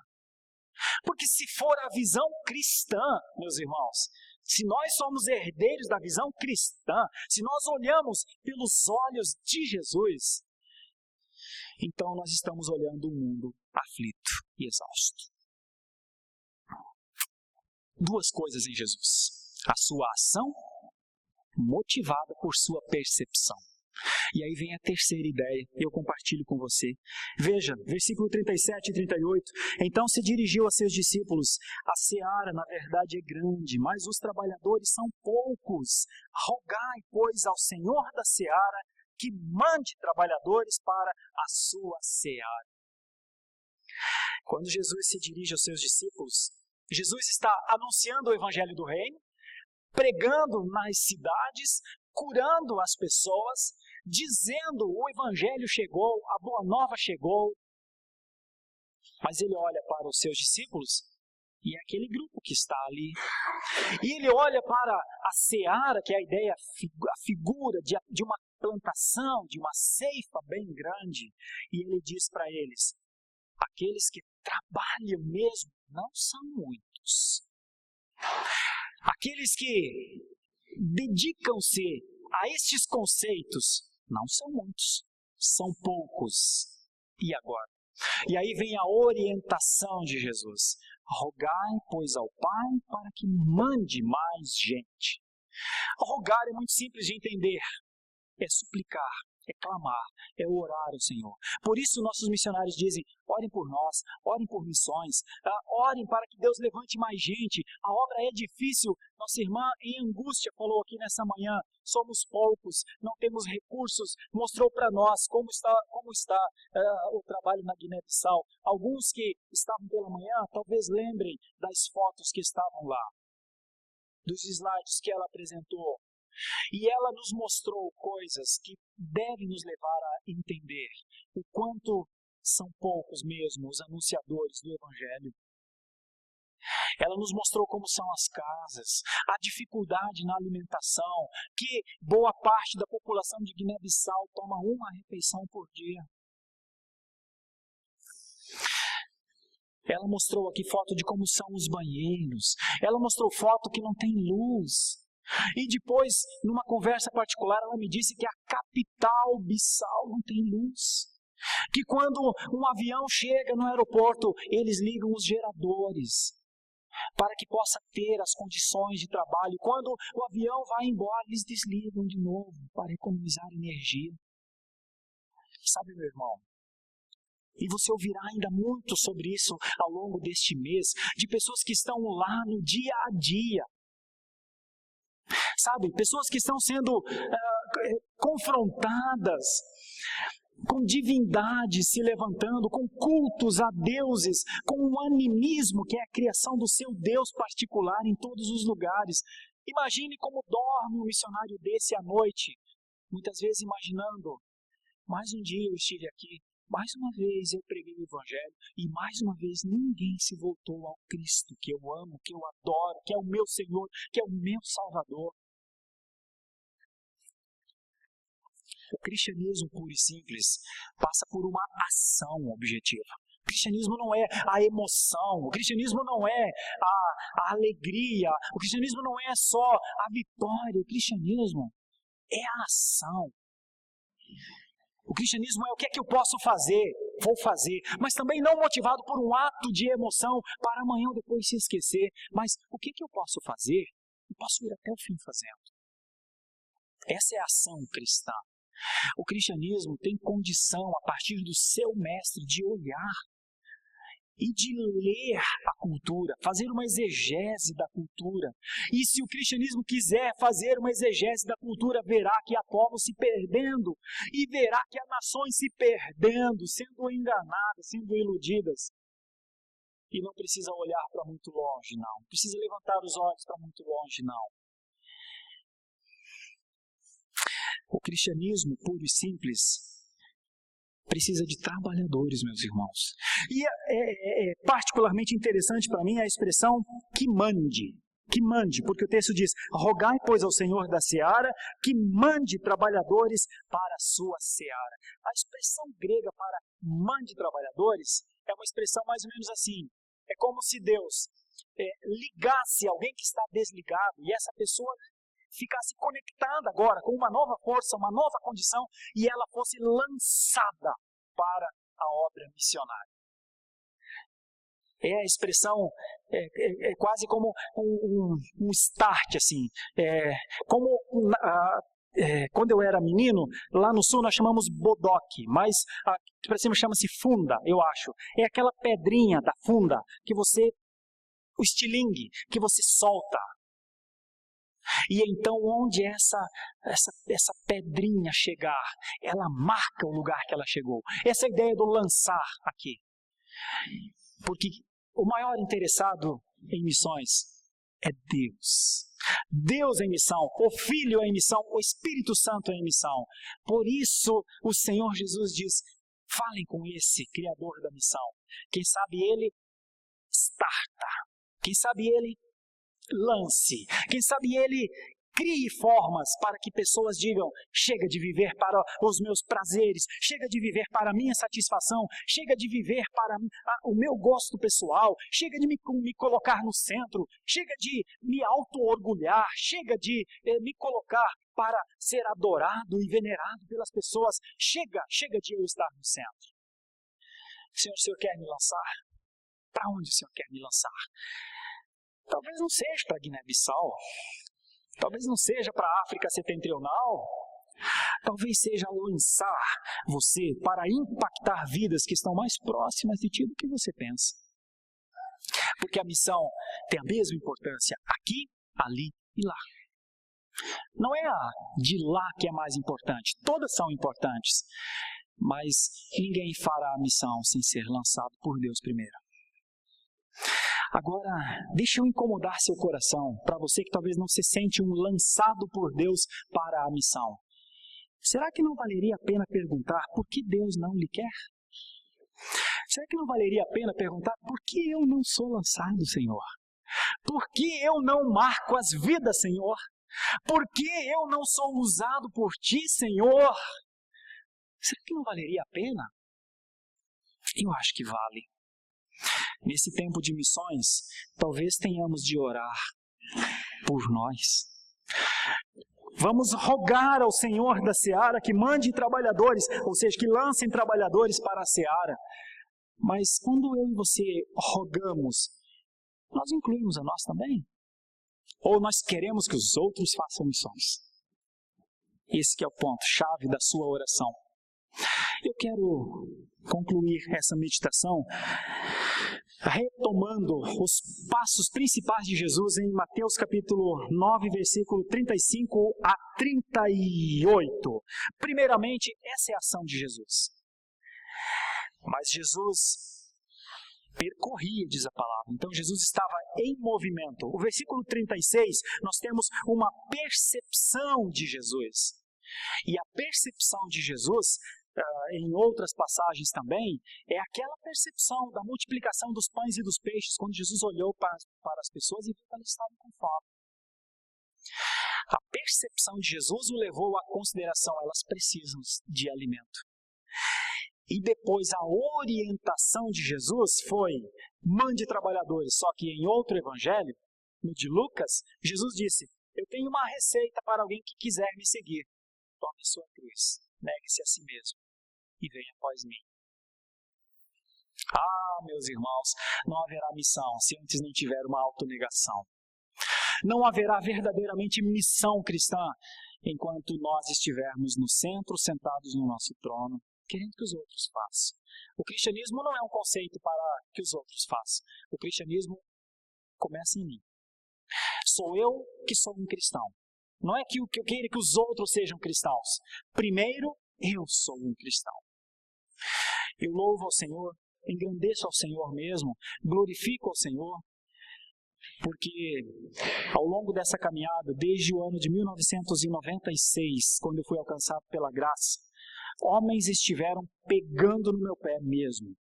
Porque se for a visão cristã, meus irmãos, se nós somos herdeiros da visão cristã, se nós olhamos pelos olhos de Jesus, então nós estamos olhando um mundo aflito e exausto. Duas coisas em Jesus: a sua ação motivada por sua percepção. E aí vem a terceira ideia, eu compartilho com você. Veja, versículo 37 e 38. Então se dirigiu a seus discípulos: a seara, na verdade, é grande, mas os trabalhadores são poucos. Rogai, pois, ao Senhor da seara que mande trabalhadores para a sua seara. Quando Jesus se dirige aos seus discípulos, Jesus está anunciando o evangelho do reino, pregando nas cidades, curando as pessoas, dizendo: o evangelho chegou, a boa nova chegou. Mas ele olha para os seus discípulos e é aquele grupo que está ali. E ele olha para a seara, que é a ideia, a figura de uma plantação, de uma ceifa bem grande, e ele diz para eles: aqueles que trabalham mesmo não são muitos. Aqueles que dedicam-se a estes conceitos não são muitos, são poucos. E agora? E aí vem a orientação de Jesus: rogai, pois, ao Pai para que mande mais gente. Rogar é muito simples de entender, é suplicar, é clamar, é orar ao Senhor. Por isso nossos missionários dizem: orem por nós, orem por missões, orem para que Deus levante mais gente. A obra é difícil. Nossa irmã em angústia falou aqui nessa manhã: somos poucos, não temos recursos. Mostrou para nós como está o trabalho na Guiné-Bissau. Alguns que estavam pela manhã talvez lembrem das fotos que estavam lá, dos slides que ela apresentou. E ela nos mostrou coisas que devem nos levar a entender o quanto são poucos mesmo os anunciadores do Evangelho. Ela nos mostrou como são as casas, a dificuldade na alimentação, que boa parte da população de Guiné-Bissau toma uma refeição por dia. Ela mostrou aqui foto de como são os banheiros. Ela mostrou foto que não tem luz. E depois, numa conversa particular, ela me disse que a capital Bissau não tem luz. Que quando um avião chega no aeroporto, eles ligam os geradores para que possa ter as condições de trabalho. Quando o avião vai embora, eles desligam de novo para economizar energia. Sabe, meu irmão, E você ouvirá ainda muito sobre isso ao longo deste mês, de pessoas que estão lá no dia a dia. Sabe, pessoas que estão sendo confrontadas com divindades se levantando, com cultos a deuses, com um animismo que é a criação do seu Deus particular em todos os lugares. Imagine como dorme um missionário desse à noite, muitas vezes imaginando, mais um dia eu estive aqui, mais uma vez eu preguei o Evangelho e mais uma vez ninguém se voltou ao Cristo que eu amo, que eu adoro, que é o meu Senhor, que é o meu Salvador. O cristianismo puro e simples passa por uma ação objetiva. O cristianismo não é a emoção, o cristianismo não é a alegria, o cristianismo não é só a vitória, o cristianismo é a ação. O cristianismo é o que é que eu posso fazer, vou fazer, mas também não motivado por um ato de emoção para amanhã ou depois se esquecer, mas o que é que eu posso fazer? Eu posso ir até o fim fazendo. Essa é a ação cristã. O cristianismo tem condição, a partir do seu mestre, de olhar e de ler a cultura, fazer uma exegese da cultura. E se o cristianismo quiser fazer uma exegese da cultura, verá que há povos se perdendo e verá que há nações se perdendo, sendo enganadas, sendo iludidas. E não precisa olhar para muito longe, não. Não precisa levantar os olhos para muito longe, não. O cristianismo puro e simples precisa de trabalhadores, meus irmãos. E é particularmente interessante para mim a expressão que mande. Que mande, porque o texto diz, rogai, pois, ao Senhor da seara, que mande trabalhadores para a sua seara. A expressão grega para mande trabalhadores é uma expressão mais ou menos assim. É como se Deus ligasse alguém que está desligado e essa pessoa ficasse conectada agora com uma nova força, uma nova condição, e ela fosse lançada para a obra missionária. É a expressão, é quase como um start, assim. Quando eu era menino, lá no sul nós chamamos bodoque, mas para cima chama-se funda, eu acho. É aquela pedrinha da funda, o estilingue, que você solta. E então onde essa pedrinha chegar, ela marca o lugar que ela chegou. Essa é a ideia do lançar aqui. Porque o maior interessado em missões é Deus. Deus em missão, o Filho em missão, o Espírito Santo em missão. Por isso o Senhor Jesus diz, falem com esse Criador da missão. Quem sabe ele starta, quem sabe ele lance. Quem sabe ele crie formas para que pessoas digam, chega de viver para os meus prazeres, chega de viver para a minha satisfação, chega de viver para o meu gosto pessoal, chega de me colocar no centro, chega de me auto-orgulhar, chega de me colocar para ser adorado e venerado pelas pessoas, chega de eu estar no centro. Senhor, o Senhor quer me lançar? Para onde o Senhor quer me lançar? Talvez não seja para Guiné-Bissau, talvez não seja para a África Setentrional, talvez seja lançar você para impactar vidas que estão mais próximas de ti do que você pensa. Porque a missão tem a mesma importância aqui, ali e lá. Não é a de lá que é mais importante, todas são importantes, mas ninguém fará a missão sem ser lançado por Deus primeiro. Agora, deixa eu incomodar seu coração, para você que talvez não se sente um lançado por Deus para a missão. Será que não valeria a pena perguntar por que Deus não lhe quer? Será que não valeria a pena perguntar por que eu não sou lançado, Senhor? Por que eu não marco as vidas, Senhor? Por que eu não sou usado por Ti, Senhor? Será que não valeria a pena? Eu acho que vale. Nesse tempo de missões, talvez tenhamos de orar por nós. Vamos rogar ao Senhor da seara que mande trabalhadores, ou seja, que lancem trabalhadores para a seara. Mas quando eu e você rogamos, nós incluímos a nós também? Ou nós queremos que os outros façam missões? Esse que é o ponto chave da sua oração. Eu quero concluir essa meditação retomando os passos principais de Jesus em Mateus capítulo 9, versículo 35 a 38. Primeiramente, essa é a ação de Jesus. Mas Jesus percorria, diz a palavra. Então Jesus estava em movimento. O versículo 36, nós temos uma percepção de Jesus. E a percepção de Jesus, em outras passagens também, é aquela percepção da multiplicação dos pães e dos peixes, quando Jesus olhou para as pessoas e viu que elas estavam com fome. A percepção de Jesus o levou à consideração, elas precisam de alimento. E depois a orientação de Jesus foi, mande trabalhadores, só que em outro evangelho, no de Lucas, Jesus disse, eu tenho uma receita para alguém que quiser me seguir. Tome sua cruz, negue-se a si mesmo e venha após mim. Ah, meus irmãos, não haverá missão se antes não tiver uma autonegação. Não haverá verdadeiramente missão cristã enquanto nós estivermos no centro, sentados no nosso trono, querendo que os outros façam. O cristianismo não é um conceito para que os outros façam. O cristianismo começa em mim. Sou eu que sou um cristão. Não é que eu queira que os outros sejam cristãos. Primeiro, eu sou um cristão. Eu louvo ao Senhor, engrandeço ao Senhor mesmo, glorifico ao Senhor, porque ao longo dessa caminhada, desde o ano de 1996, quando eu fui alcançado pela graça, homens estiveram pegando no meu pé mesmo.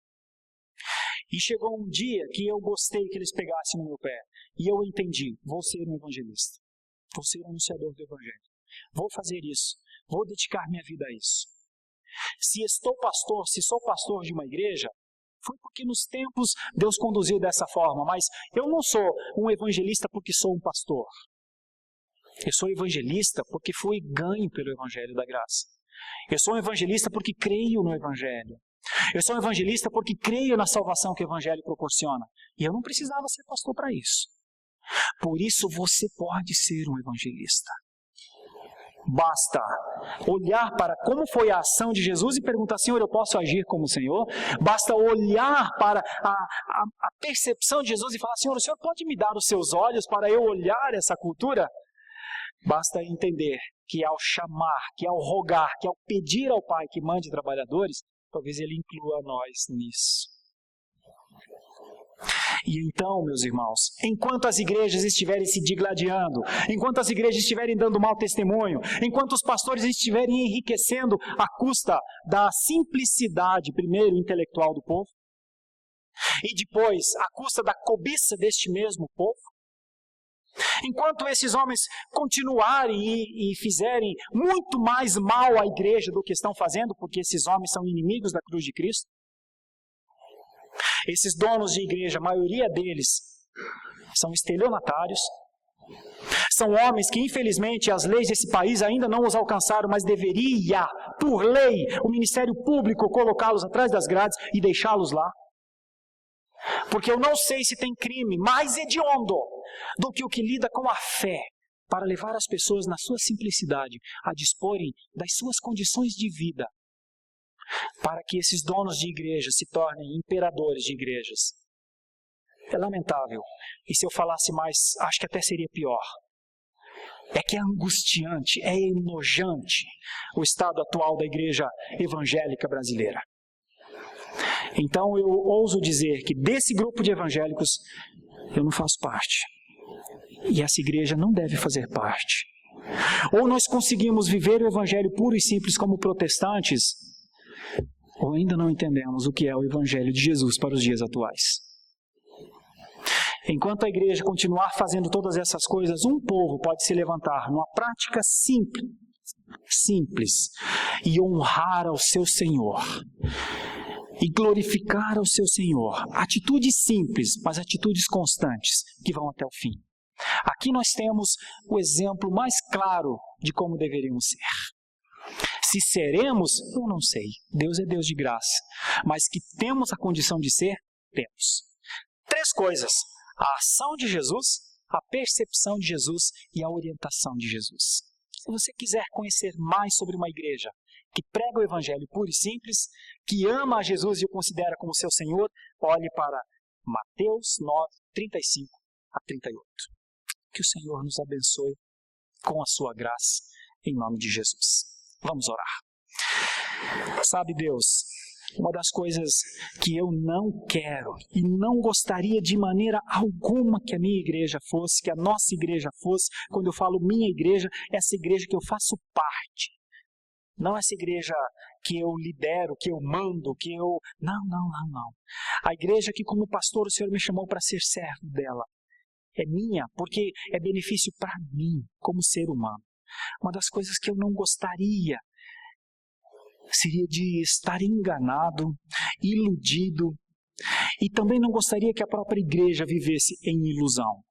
E chegou um dia que eu gostei que eles pegassem no meu pé. E eu entendi, vou ser um evangelista. Vou ser um anunciador do evangelho. Vou fazer isso. Vou dedicar minha vida a isso. Se sou pastor de uma igreja, foi porque nos tempos Deus conduziu dessa forma. Mas eu não sou um evangelista porque sou um pastor. Eu sou evangelista porque fui ganho pelo evangelho da graça. Eu sou um evangelista porque creio no evangelho. Eu sou um evangelista porque creio na salvação que o evangelho proporciona. E eu não precisava ser pastor para isso. Por isso você pode ser um evangelista. Basta olhar para como foi a ação de Jesus e perguntar, Senhor, eu posso agir como o Senhor? Basta olhar para a percepção de Jesus e falar, Senhor, o Senhor pode me dar os seus olhos para eu olhar essa cultura? Basta entender que ao chamar, que ao rogar, que ao pedir ao Pai que mande trabalhadores, talvez Ele inclua nós nisso. E então, meus irmãos, enquanto as igrejas estiverem se digladiando, enquanto as igrejas estiverem dando mau testemunho, enquanto os pastores estiverem enriquecendo à custa da simplicidade, primeiro, intelectual do povo, e depois, à custa da cobiça deste mesmo povo, enquanto esses homens continuarem e fizerem muito mais mal à igreja do que estão fazendo, porque esses homens são inimigos da cruz de Cristo, esses donos de igreja, a maioria deles são estelionatários, são homens que infelizmente as leis desse país ainda não os alcançaram, mas deveria, por lei, o Ministério Público colocá-los atrás das grades e deixá-los lá. Porque eu não sei se tem crime mais hediondo do que o que lida com a fé para levar as pessoas na sua simplicidade a disporem das suas condições de vida para que esses donos de igrejas se tornem imperadores de igrejas. É lamentável. E se eu falasse mais, acho que até seria pior. É que é angustiante, é enojante o estado atual da igreja evangélica brasileira. Então eu ouso dizer que desse grupo de evangélicos eu não faço parte. E essa igreja não deve fazer parte. Ou nós conseguimos viver o evangelho puro e simples como protestantes, ou ainda não entendemos o que é o evangelho de Jesus para os dias atuais. Enquanto a igreja continuar fazendo todas essas coisas, um povo pode se levantar numa prática simples e honrar ao seu Senhor. E glorificar ao seu Senhor. Atitudes simples, mas atitudes constantes, que vão até o fim. Aqui nós temos o exemplo mais claro de como deveríamos ser. Se seremos, eu não sei. Deus é Deus de graça. Mas que temos a condição de ser, temos. 3 coisas. A ação de Jesus, a percepção de Jesus e a orientação de Jesus. Se você quiser conhecer mais sobre uma igreja que prega o evangelho puro e simples, que ama a Jesus e o considera como seu Senhor, olhe para Mateus 9, 35 a 38. Que o Senhor nos abençoe com a sua graça, em nome de Jesus. Vamos orar. Sabe, Deus, uma das coisas que eu não quero e não gostaria de maneira alguma que a minha igreja fosse, que a nossa igreja fosse, quando eu falo minha igreja, essa igreja que eu faço parte. Não essa igreja que eu lidero, que eu mando, que eu... Não. A igreja que como pastor o Senhor me chamou para ser servo dela. É minha, porque é benefício para mim, como ser humano. Uma das coisas que eu não gostaria seria de estar enganado, iludido, e também não gostaria que a própria igreja vivesse em ilusão.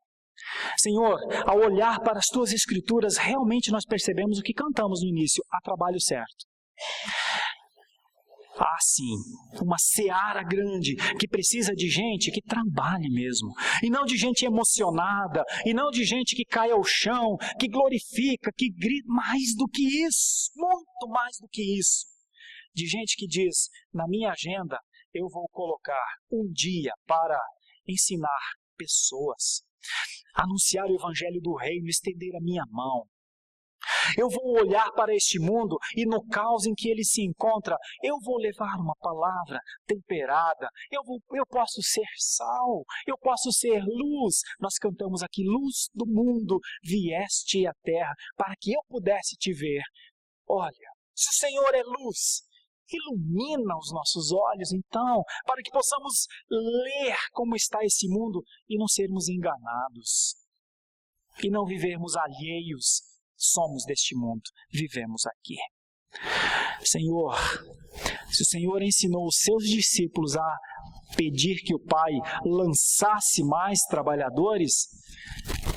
Senhor, ao olhar para as Tuas Escrituras, realmente nós percebemos o que cantamos no início, há trabalho certo. Há sim, uma seara grande que precisa de gente que trabalhe mesmo, e não de gente emocionada, e não de gente que cai ao chão, que glorifica, que grita, mais do que isso, muito mais do que isso. De gente que diz, na minha agenda eu vou colocar um dia para ensinar pessoas, anunciar o evangelho do reino, estender a minha mão. Eu vou olhar para este mundo e no caos em que ele se encontra, eu vou levar uma palavra temperada, eu posso ser sal, eu posso ser luz. Nós cantamos aqui, luz do mundo, vieste à terra, para que eu pudesse te ver. Olha, se o Senhor é luz, ilumina os nossos olhos, então, para que possamos ler como está esse mundo e não sermos enganados. E não vivermos alheios, somos deste mundo, vivemos aqui. Senhor, se o Senhor ensinou os seus discípulos a pedir que o Pai lançasse mais trabalhadores,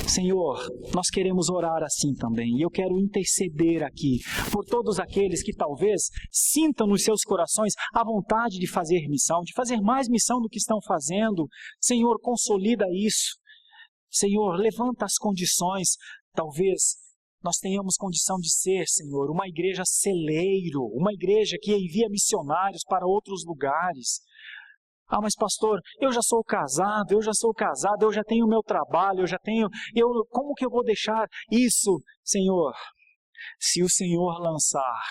Senhor, nós queremos orar assim também, e eu quero interceder aqui por todos aqueles que talvez sintam nos seus corações a vontade de fazer missão, de fazer mais missão do que estão fazendo. Senhor, consolida isso. Senhor, levanta as condições. Talvez nós tenhamos condição de ser, Senhor, uma igreja celeiro, uma igreja que envia missionários para outros lugares. Ah, mas pastor, eu já sou casado, eu já tenho o meu trabalho, como que eu vou deixar isso? Senhor, se o Senhor lançar,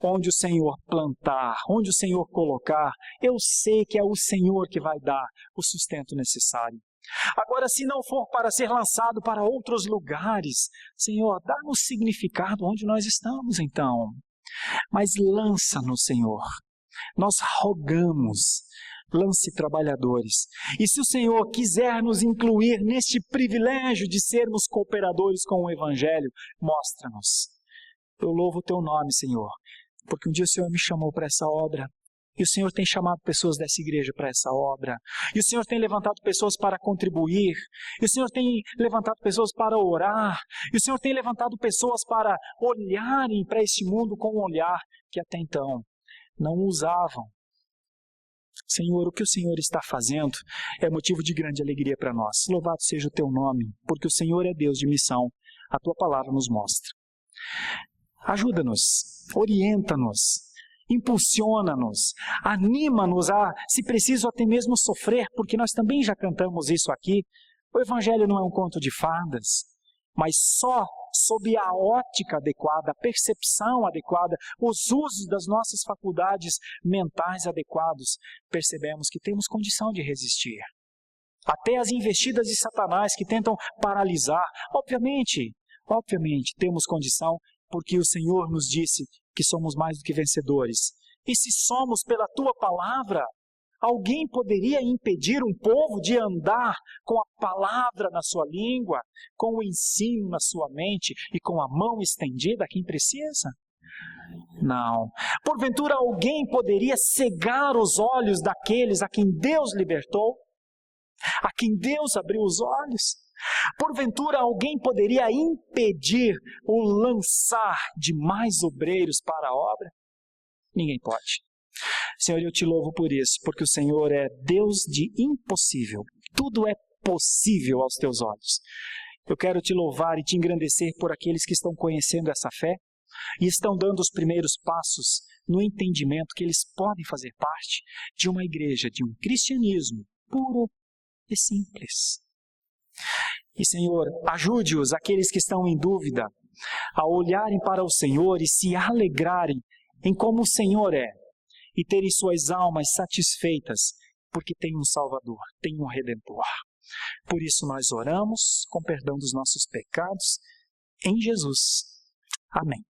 onde o Senhor plantar, onde o Senhor colocar, eu sei que é o Senhor que vai dar o sustento necessário. Agora, se não for para ser lançado para outros lugares, Senhor, dá-nos significado onde nós estamos então. Mas lança-nos, Senhor, nós rogamos, lance trabalhadores. E se o Senhor quiser nos incluir neste privilégio de sermos cooperadores com o Evangelho, mostra-nos. Eu louvo o Teu nome, Senhor, porque um dia o Senhor me chamou para essa obra, e o Senhor tem chamado pessoas dessa igreja para essa obra, e o Senhor tem levantado pessoas para contribuir, e o Senhor tem levantado pessoas para orar, e o Senhor tem levantado pessoas para olharem para este mundo com um olhar que até então não usavam. Senhor, o que o Senhor está fazendo é motivo de grande alegria para nós. Louvado seja o Teu nome, porque o Senhor é Deus de missão. A Tua palavra nos mostra. Ajuda-nos, orienta-nos, impulsiona-nos, anima-nos a, se preciso, até mesmo sofrer, porque nós também já cantamos isso aqui. O Evangelho não é um conto de fadas, mas só sob a ótica adequada, a percepção adequada, os usos das nossas faculdades mentais adequados, percebemos que temos condição de resistir. Até as investidas de Satanás que tentam paralisar, obviamente temos condição, porque o Senhor nos disse que somos mais do que vencedores. E se somos pela Tua palavra, alguém poderia impedir um povo de andar com a palavra na sua língua, com o ensino na sua mente e com a mão estendida a quem precisa? Não. Porventura alguém poderia cegar os olhos daqueles a quem Deus libertou? A quem Deus abriu os olhos? Porventura alguém poderia impedir o lançar de mais obreiros para a obra? Ninguém pode. Senhor, eu te louvo por isso, porque o Senhor é Deus de impossível. Tudo é possível aos teus olhos. Eu quero te louvar e te engrandecer por aqueles que estão conhecendo essa fé, e estão dando os primeiros passos no entendimento que eles podem fazer parte de uma igreja, de um cristianismo puro e simples. E, Senhor, ajude-os, aqueles que estão em dúvida, a olharem para o Senhor e se alegrarem em como o Senhor é, e terem suas almas satisfeitas, porque tem um Salvador, tem um Redentor. Por isso nós oramos com perdão dos nossos pecados, em Jesus. Amém.